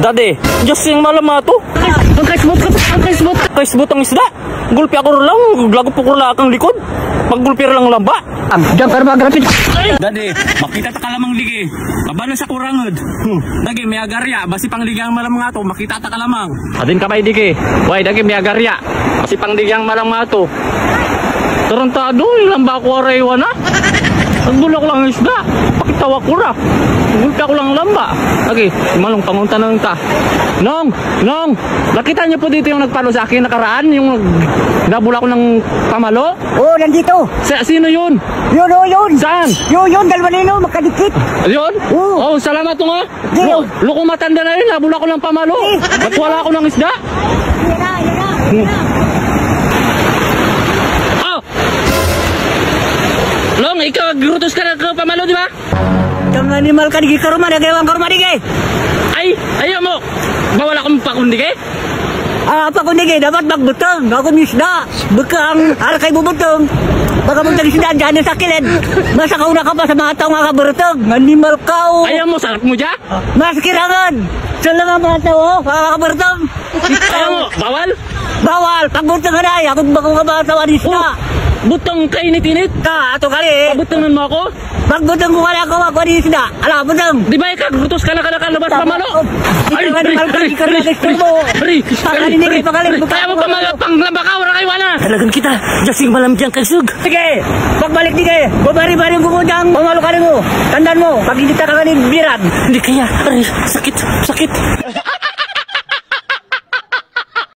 Dade, just yung malamato. Ang Kaisbot ang isda. Gulpi ako lang, lago po ko lang likod. Paggulpi lang lamba. diyan ka na magrapit. Dade, makita ta kalamang ligi. Kabalo sa kurangod. Dagi, may agarya. Basi pang ligang malam nga to, makita ta kalamang. Adin ka pa digi. Way, dagi, may agarya. Basi pang ligang malam nga to. Tarantado, ilang ba ako araywa na? Nagbulak lang ang isda. Pakitawa ko ra. Gulpi ako lang lamba. Lagi, malong pangunta na ta. Nong! Nakita niyo po dito yung nagpalo sa akin nakaraan? Yung nabula ko ng pamalo? Oo, nandito. Sino yun? Yun. Saan? Yun, dalawa nino, makadikit. Yun? Oo. Oh, salamat to nga. Di. Loko matanda na rin, nabula ko ng pamalo. Ba't wala ako ng isda? Yan na. Long, ikaw grutos ka na pamalo, di ba? Itong animal ka digi karuma, nagawang karuma digi. Ay, ayaw mo. Bawal akong pakundig eh. Apa ko digi, dapat magbutang. Ako misda. Bekang, kay bubutang. Baka mong tagisdaan dyan sa kilid. Masa kauna ka pa sa mga tao nga kaburutang. Animal ka o. Ayaw mo, sarap mo dyan? Mas kirangan. Sa lang ang mga tao, kaburutang. Ayaw mo, bawal? Bawal, pagbutang ka na. Ako bako ka ba sa wanisda. Butang kainit-init. Ato kali. Pabutangan mo ako? Pagbutang ko kali ako, ako wanisda. Ala, butang. Di ba ikaw, grutos ka na labas pamalo? Ay, Kaya mo pamalo, pang labakaw, rakay wala. Talagang kita, jasing malam dyan kagsug. Sige, pagbalik di kayo, babari-bari mo dyan, pamalo ka rin mo. Tandaan mo, pag hindi ka kanin biran. Hindi kaya, sakit.